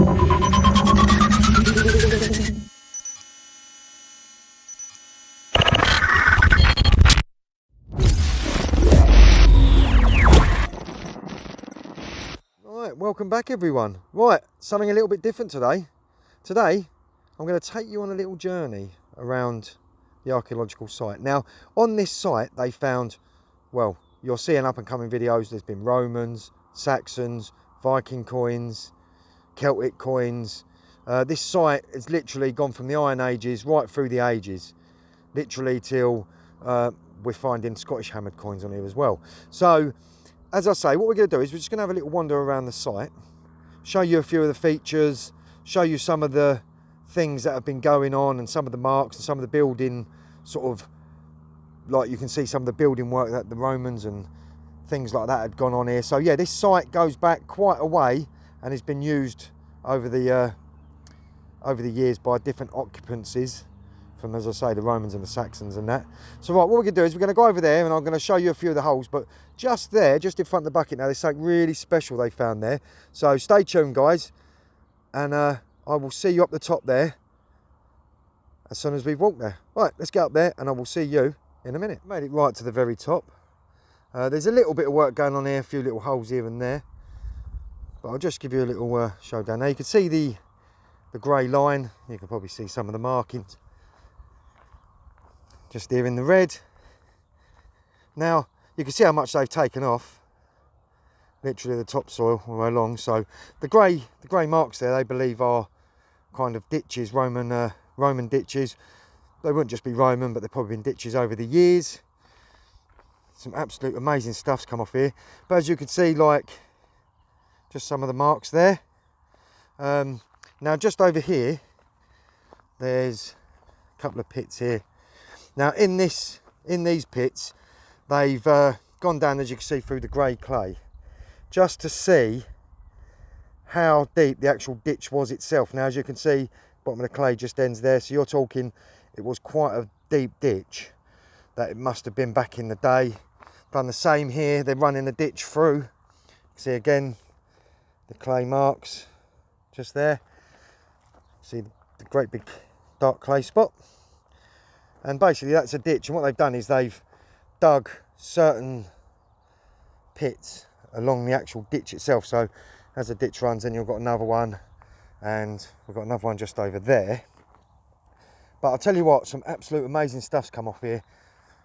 Right, welcome back everyone. Right, something a little bit different today. Today, I'm going to take you on a little journey around the archaeological site. Now, on this site, they found, well, you're seeing up and coming videos, there's been Romans, Saxons, Viking coins, Celtic coins. This site has literally gone from the Iron Ages right through the ages, literally till we're finding Scottish hammered coins on here as well. So, as I say, what we're going to do is we're just going to have a little wander around the site, show you a few of the features, show you some of the things that have been going on and some of the marks and some of the building, sort of, like you can see some of the building work that the Romans and things like that had gone on here. So yeah, this site goes back quite a way and has been used over the years by different occupancies from, as I say, the Romans and the Saxons and that. So right, what we're going to do is we're going to go over there and I'm going to show you a few of the holes, but just there, just in front of the bucket now, there's something really special they found there. So stay tuned guys, and I will see you up the top there as soon as we've walked there. Right, let's get up there and I will see you in a minute. Made it right to the very top. There's a little bit of work going on here, a few little holes here and there, but I'll just give you a little show down there. You can see the grey line, you can probably see some of the markings just there in the red. Now you can see how much they've taken off, literally the topsoil all the way along. So the grey marks there, they believe are kind of ditches, Roman ditches. They wouldn't just be Roman, but they've probably been ditches over the years. Some absolute amazing stuff's come off here, but as you can see, like, just some of the marks there. Now just over here there's a couple of pits here. Now in these pits, they've gone down, as you can see, through the grey clay, just to see how deep the actual ditch was itself. Now as you can see, bottom of the clay just ends there, so you're talking it was quite a deep ditch that it must have been back in the day. Done the same here, they're running the ditch through. See again the clay marks just there. See the great big dark clay spot. And basically that's a ditch, and what they've done is they've dug certain pits along the actual ditch itself. So as the ditch runs, then you've got another one, and we've got another one just over there. But I'll tell you what, some absolute amazing stuff's come off here.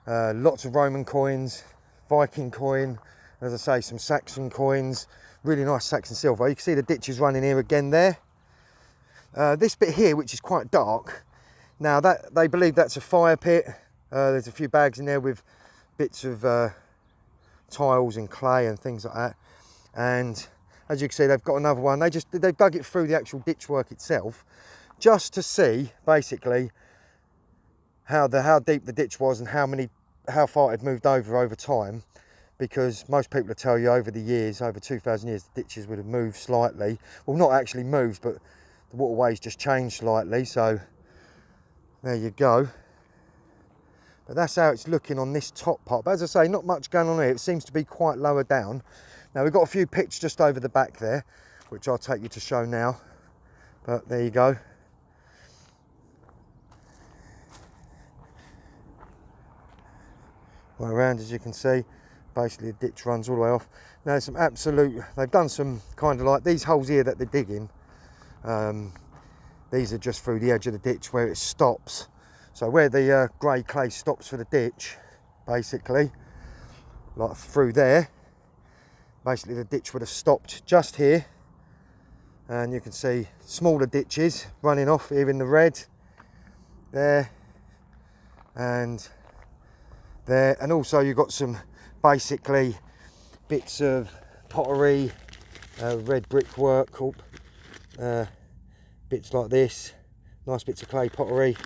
Lots of Roman coins, Viking coin, as I say, some Saxon coins, really nice Saxon silver. You can see the ditches running here again there. This bit here, which is quite dark, now that they believe that's a fire pit. There's a few bags in there with bits of tiles and clay and things like that. And as you can see, they've got another one. They've dug it through the actual ditch work itself, just to see basically how deep the ditch was and how far it moved over time. Because most people will tell you over the years, over 2,000 years, the ditches would have moved slightly. Well, not actually moved, but the waterways just changed slightly. So there you go. But that's how it's looking on this top part. But as I say, not much going on here. It seems to be quite lower down. Now we've got a few pits just over the back there, which I'll take you to show now. But there you go. Right around, as you can see, basically the ditch runs all the way off. Now some absolute, they've done some kind of like these holes here that they're digging. These are just through the edge of the ditch where it stops. So where the grey clay stops for the ditch, basically, like through there, basically the ditch would have stopped just here. And you can see smaller ditches running off here in the red, there, and there. And also you've got some basically bits of pottery, red brickwork, bits like this, nice bits of clay pottery,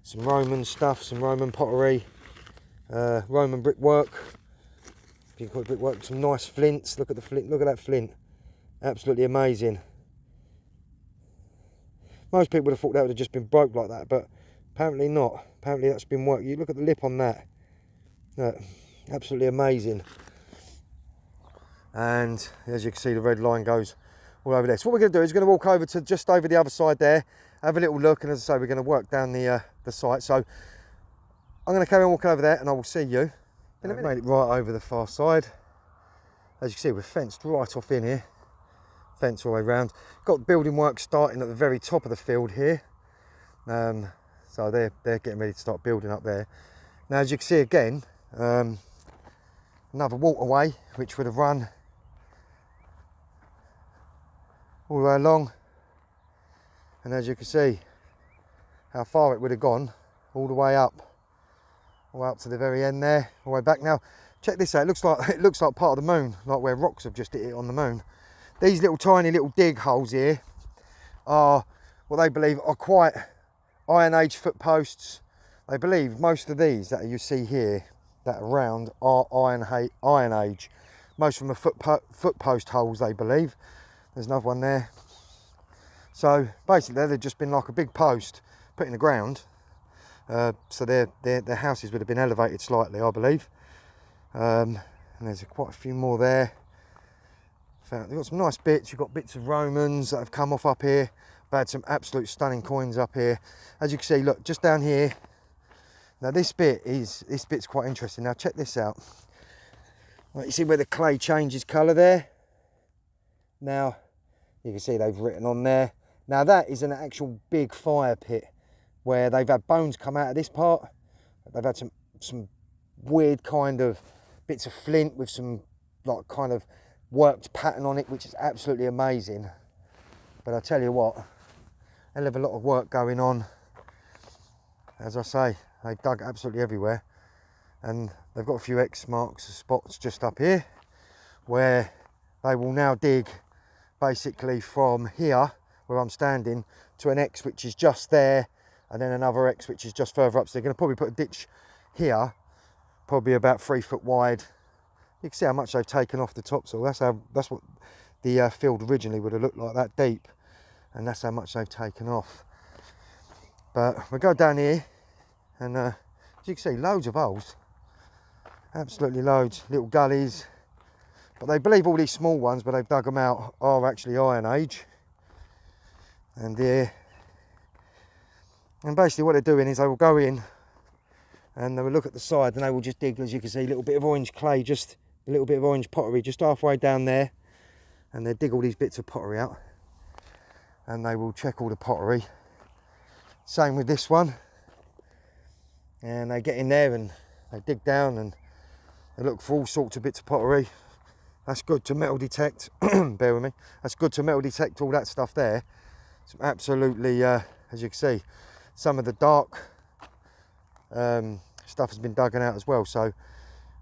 some Roman stuff, some Roman pottery, Roman brickwork, if you can call it brickwork, some nice flints. Look at the flint, look at that flint, absolutely amazing. Most people would have thought that would have just been broke like that, but apparently not. Apparently that's been worked. You look at the lip on that, absolutely amazing. And as you can see, the red line goes all all over there. So what we're going to do is we're going to walk over to just over the other side there, have a little look, and as I say, we're going to work down the site. So I'm going to carry on walking over there, and I will see you in a minute. Made it right over the far side. As you can see, we're fenced right off in here, fence all the way around. Got building work starting at the very top of the field here. So they're getting ready to start building up there. Now, as you can see again, another waterway which would have run all the way along, and as you can see how far it would have gone, all the way up to the very end there, all the way back. Now check this out, it looks like part of the moon, like where rocks have just hit it on the moon. These little tiny little dig holes here are what they believe are quite Iron Age foot posts. They believe most of these that you see here that are round are Iron Age. Most of them are foot post holes, they believe. There's another one there. So basically they've just been like a big post put in the ground. So their houses would have been elevated slightly, I believe. And there's quite a few more there. They've got some nice bits. You've got bits of Romans that have come off up here. I've had some absolute stunning coins up here. As you can see, look, just down here. Now this bit's quite interesting. Now check this out. Right, you see where the clay changes colour there? Now you can see they've written on there. Now that is an actual big fire pit where they've had bones come out of this part. They've had some weird kind of bits of flint with some like kind of worked pattern on it, which is absolutely amazing. But I tell you what, hell of a lot of work going on. As I say, they dug absolutely everywhere, and they've got a few X marks, spots just up here where they will now dig basically from here where I'm standing to an X which is just there, and then another X which is just further up. So they're going to probably put a ditch here, probably about 3 foot wide. You can see how much they've taken off the topsoil. That's what the field originally would have looked like, that deep, and that's how much they've taken off. But we'll go down here, and as you can see, loads of holes, absolutely loads, little gullies. But they believe all these small ones, but they've dug them out, are actually Iron Age. And there, and basically what they're doing is they will go in and they will look at the side, and they will just dig, as you can see, a little bit of orange clay, just a little bit of orange pottery just halfway down there, and they dig all these bits of pottery out, and they will check all the pottery. Same with this one, and they get in there and they dig down and they look for all sorts of bits of pottery. That's good to metal detect. Bear with me. That's good to metal detect all that stuff there. Some absolutely, as you can see, some of the dark stuff has been dug out as well. So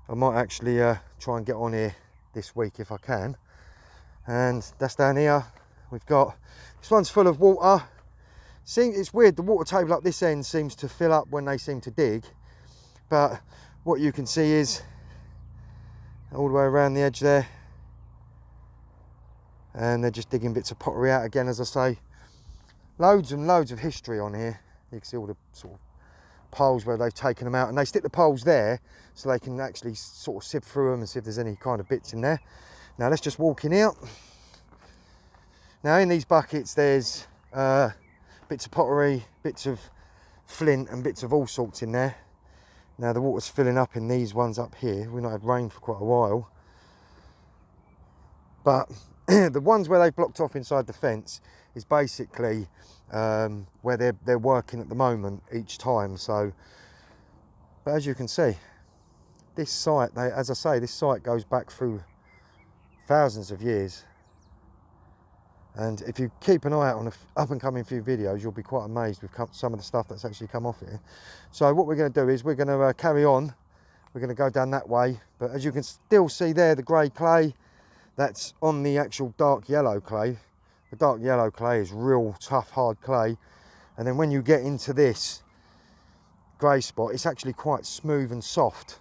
I might actually try and get on here this week if I can. And that's down here. We've got, this one's full of water. See, it's weird, the water table up this end seems to fill up when they seem to dig. But what you can see is all the way around the edge there, and they're just digging bits of pottery out again. As I say, loads and loads of history on here. You can see all the sort of poles where they've taken them out, and they stick the poles there so they can actually sort of sift through them and see if there's any kind of bits in there. Now let's just walk in here. Now in these buckets there's bits of pottery, bits of flint and bits of all sorts in there. Now the water's filling up in these ones up here. We've not had rain for quite a while, but the ones where they've blocked off inside the fence is basically where they're working at the moment each time. So, but as you can see, this site, as I say, this site goes back through thousands of years. And if you keep an eye out on up and coming few videos, you'll be quite amazed with some of the stuff that's actually come off here. So what we're going to do is we're going to carry on. We're going to go down that way. But as you can still see there, the grey clay, that's on the actual dark yellow clay. The dark yellow clay is real tough, hard clay. And then when you get into this grey spot, it's actually quite smooth and soft.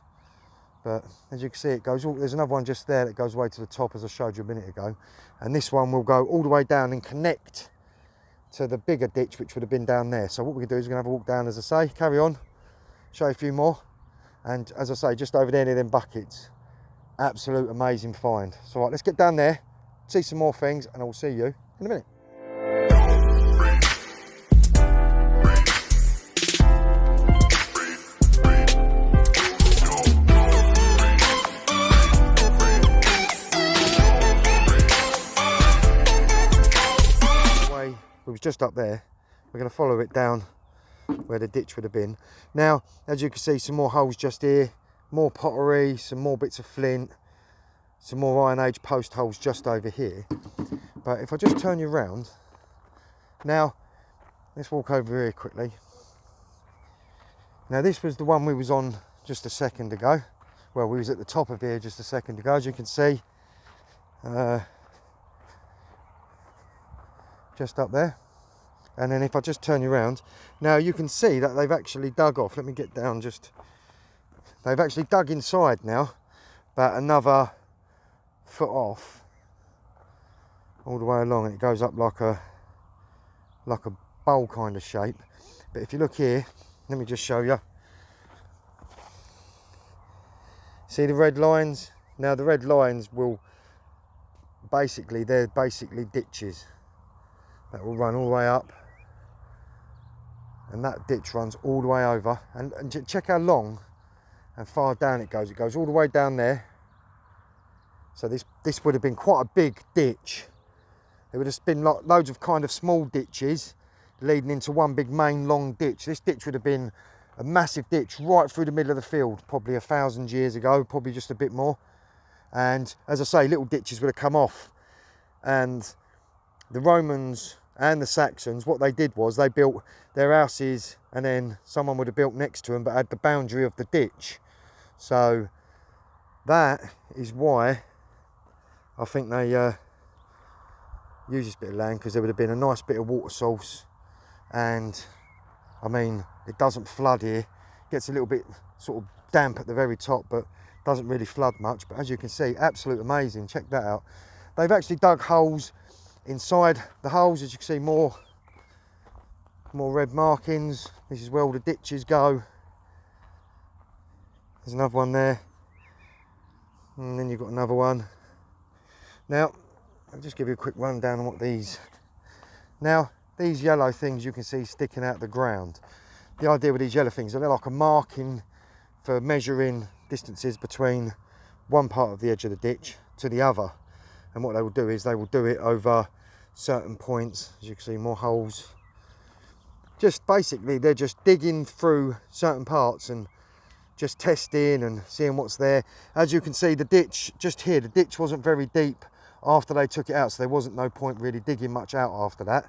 But as you can see, it goes all, there's another one just there that goes way to the top, as I showed you a minute ago. And this one will go all the way down and connect to the bigger ditch, which would have been down there. So what we're going to do is we're going to have a walk down, as I say, carry on, show you a few more. And as I say, just over there near them buckets, absolute amazing find. So right, let's get down there see some more things, and I'll see you in a minute. It was just up there. We're going to follow it down where the ditch would have been. Now, as you can see, some more holes just here, more pottery, some more bits of flint, some more Iron Age post holes just over here. But if I just turn you around, now let's walk over here quickly. Now this was the one we was on just a second ago. Well, we was at the top of here just a second ago, as you can see. Just up there. And then if I just turn you around, now you can see that they've actually dug off. Let me get down just. They've actually dug inside now, about another foot off, all the way along, and it goes up like a bowl kind of shape. But if you look here, let me just show you. See the red lines? Now the red lines will basically, they're basically ditches that will run all the way up, and that ditch runs all the way over, and check how long and far down it goes. It goes all the way down there. So this would have been quite a big ditch. It would have been like loads of kind of small ditches leading into one big main long ditch. This ditch would have been a massive ditch right through the middle of the field, probably 1,000 years ago, probably just a bit more. And as I say, little ditches would have come off. And the Romans and the Saxons, what they did was they built their houses, and then someone would have built next to them, but had the boundary of the ditch. So that is why I think they use this bit of land, because there would have been a nice bit of water source. And I mean, it doesn't flood here. It gets a little bit sort of damp at the very top, but doesn't really flood much. But as you can see, absolute amazing. Check that out. They've actually dug holes inside the holes. As you can see, more red markings. This is where all the ditches go. There's another one there, and then you've got another one. Now I'll just give you a quick rundown on what these. Now these yellow things you can see sticking out the ground. The idea with these yellow things, they're like a marking for measuring distances between one part of the edge of the ditch to the other. And what they will do is they will do it over certain points. As you can see, more holes. Just basically, they're just digging through certain parts and just testing and seeing what's there. As you can see, the ditch just here, the ditch wasn't very deep after they took it out, so there wasn't no point really digging much out after that.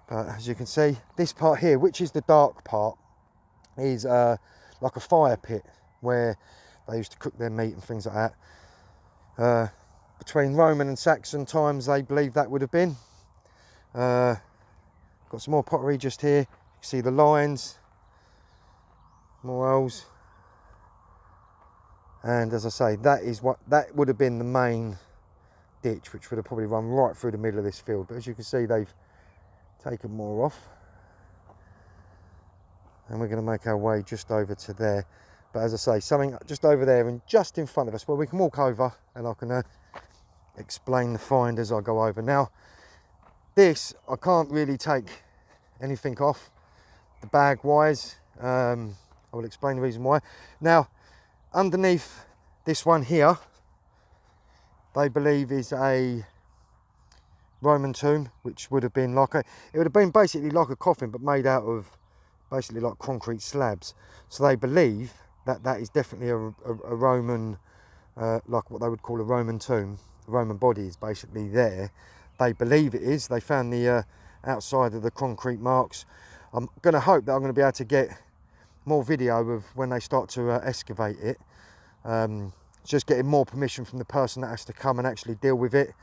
But as you can see, this part here, which is the dark part, is like a fire pit where they used to cook their meat and things like that. Between Roman and Saxon times, they believe that would have been. Got some more pottery just here. You can see the lines, more holes. And as I say, that would have been the main ditch, which would have probably run right through the middle of this field. But as you can see, they've taken more off, and we're going to make our way just over to there. But as I say, something just over there and just in front of us where we can walk over, and I can explain the find as I go over. Now this, I can't really take anything off the bag wise. I will explain the reason why. Now underneath this one here, they believe is a Roman tomb, which would have been like it would have been basically like a coffin, but made out of basically like concrete slabs. So they believe that that is definitely a Roman, like what they would call a Roman tomb. The Roman body is basically there. They believe it is. They found the outside of the concrete marks. I'm going to hope that I'm going to be able to get more video of when they start to excavate it. Just getting more permission from the person that has to come and actually deal with it.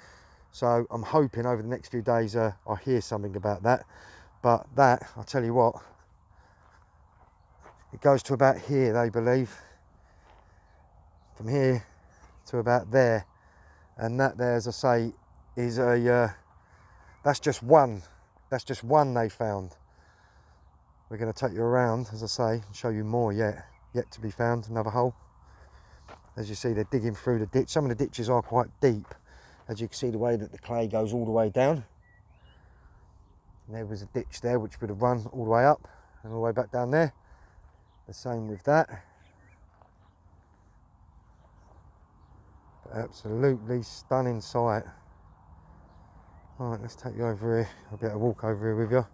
So I'm hoping over the next few days I hear something about that. But that, I'll tell you what, it goes to about here, they believe. From here to about there. And that there, as I say, is a, that's just one. That's just one they found. We're going to take you around, as I say, and show you more yet to be found. Another hole. As you see, they're digging through the ditch. Some of the ditches are quite deep. As you can see, the way that the clay goes all the way down. And there was a ditch there which would have run all the way up and all the way back down there. The same with that. Absolutely stunning sight. Alright, let's take you over here. I'll be able to walk over here with you.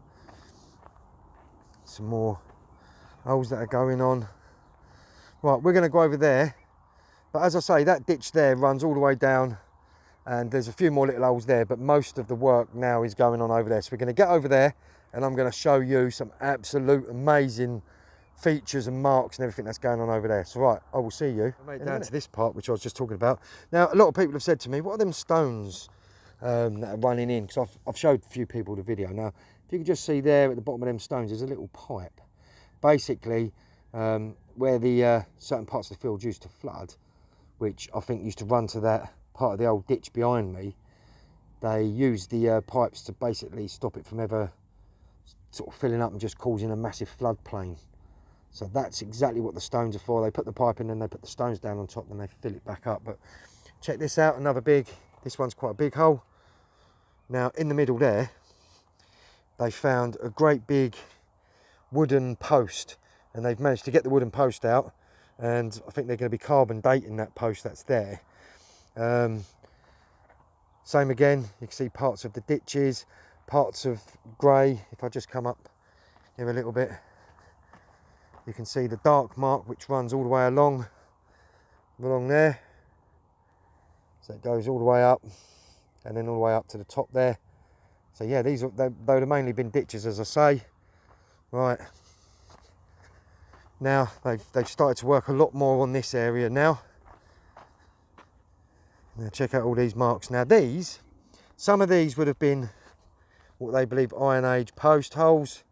Some more holes that are going on. Right, we're going to go over there. But as I say, that ditch there runs all the way down. And there's a few more little holes there. But most of the work now is going on over there. So we're going to get over there. And I'm going to show you some absolute amazing features and marks and everything that's going on over there. So right, I will see you. I made it down to this part, which I was just talking about. Now, a lot of people have said to me, what are them stones that are running in? Because I've showed a few people the video. Now, if you can just see there at the bottom of them stones, there's a little pipe. Basically, where the certain parts of the field used to flood, which I think used to run to that part of the old ditch behind me, they used the pipes to basically stop it from ever sort of filling up and just causing a massive floodplain. So that's exactly what the stones are for. They put the pipe in, then they put the stones down on top, and they fill it back up. But check this out, another big, this one's quite a big hole. Now in the middle there, they found a great big wooden post, and they've managed to get the wooden post out, and I think they're going to be carbon dating that post that's there. Same again, you can see parts of the ditches, parts of grey. If I just come up here a little bit, you can see the dark mark which runs all the way along there. So it goes all the way up and then all the way up to the top there. So yeah, these are, they would have mainly been ditches, as I say. Right, now they've started to work a lot more on this area now. Now check out all these marks. Now these, some of these would have been what they believe Iron Age post holes.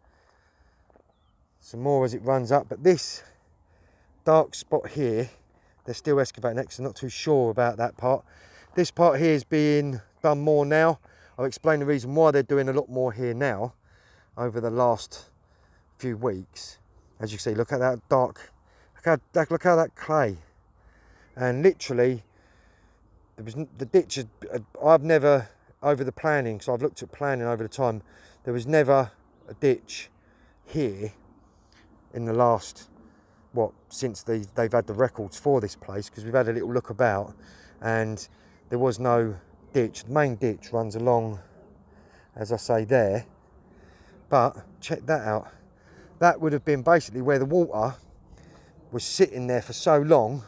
Some more as it runs up, but this dark spot here, they're still excavating next, so I'm not too sure about that part. This part here is being done more now. I'll explain the reason why they're doing a lot more here now over the last few weeks. As you can see, look at that dark, look how that clay, and literally there was the ditch. I've never, over the planning, so I've looked at planning over the time, there was never a ditch here in the last, what, since they've had the records for this place, because we've had a little look about, and there was no ditch. The main ditch runs along, as I say, there. But check that out. That would have been basically where the water was sitting there for so long,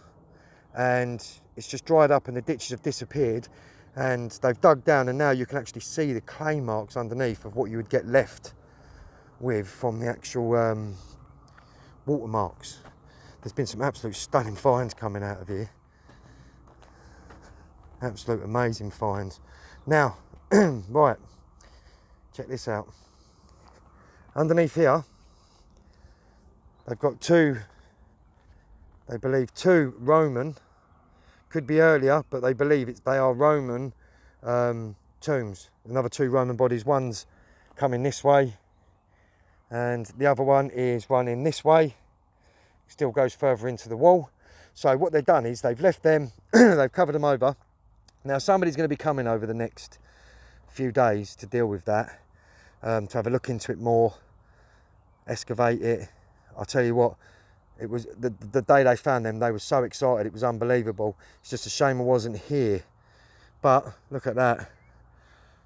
and it's just dried up and the ditches have disappeared, and they've dug down, and now you can actually see the clay marks underneath of what you would get left with from the actual watermarks. There's been some absolute stunning finds coming out of here. Absolute amazing finds. Now, right, check this out. Underneath here, they've got two, they believe two Roman, could be earlier, but they believe they are Roman tombs. Another two Roman bodies. One's coming this way, and the other one is running this way. Still goes further into the wall. So what they've done is they've left them, they've covered them over. Now somebody's going to be coming over the next few days to deal with that, to have a look into it more, excavate it. I'll tell you what, it was the day they found them, they were so excited, it was unbelievable. It's just a shame I wasn't here. But look at that.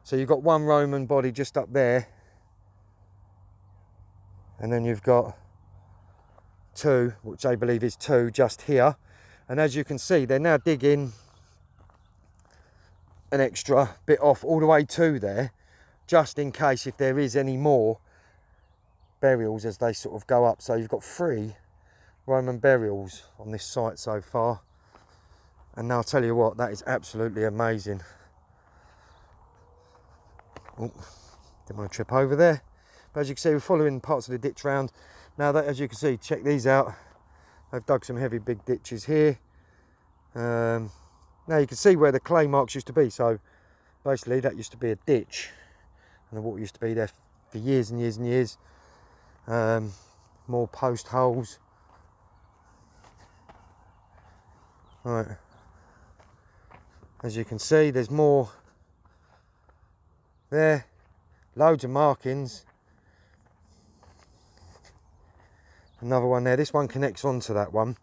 So you've got one Roman body just up there, and then you've got two, which they believe is two, just here. And as you can see, they're now digging an extra bit off all the way to there, just in case if there is any more burials as they sort of go up. So you've got 3 Roman burials on this site so far, and now I'll tell you what, that is absolutely amazing. Oh, didn't want to trip over there. But as you can see, we're following parts of the ditch round. Now that, as you can see, check these out. They've dug some heavy big ditches here. Now you can see where the clay marks used to be. So basically that used to be a ditch, and the water used to be there for years and years and years. More post holes. Right. As you can see, there's more there, loads of markings. Another one there. This one connects onto that one.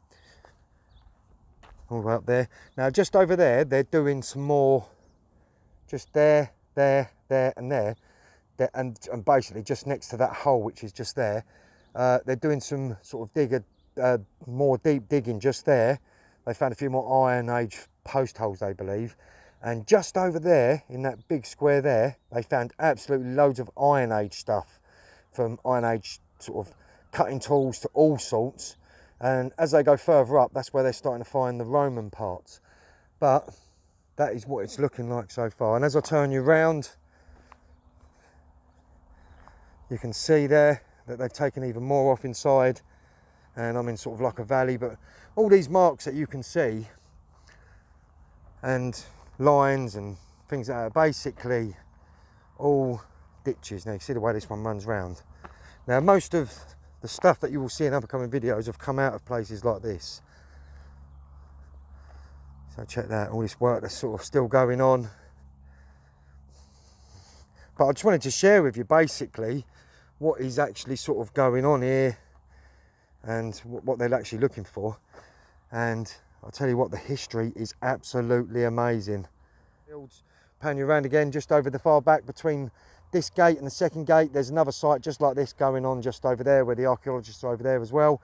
All the way up there. Now just over there, they're doing some more, just there, and there. And basically just next to that hole, which is just there, they're doing some sort of more deep digging just there. They found a few more Iron Age post holes, they believe. And just over there, in that big square there, they found absolutely loads of Iron Age stuff, from Iron Age sort of cutting tools to all sorts. And as they go further up, that's where they're starting to find the Roman parts. But that is what it's looking like so far. And as I turn you round, you can see there that they've taken even more off inside. And I'm in sort of like a valley, but all these marks that you can see and lines and things like that are basically all ditches. Now you see the way this one runs round. Now most of the stuff that you will see in upcoming videos have come out of places like this. So check that, all this work that's sort of still going on. But I just wanted to share with you basically what is actually sort of going on here and what they're actually looking for. And I'll tell you what, the history is absolutely amazing. Pan you around again, just over the far back between this gate and the second gate, there's another site just like this going on just over there, where the archaeologists are over there as well.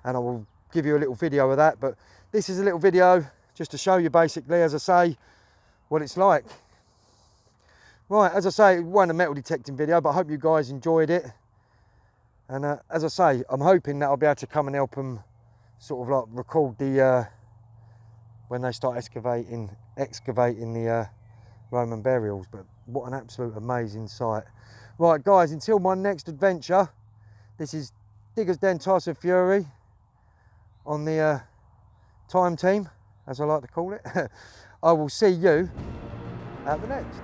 And I will give you a little video of that, but this is a little video just to show you basically, as I say, what it's like. Right, as I say, it wasn't a metal detecting video, but I hope you guys enjoyed it. And as I say, I'm hoping that I'll be able to come and help them sort of like record the when they start excavating the Roman burials. But what an absolute amazing sight. Right guys, until my next adventure, this is Diggers Den Tyson Fury on the time team, as I like to call it. I will see you at the next.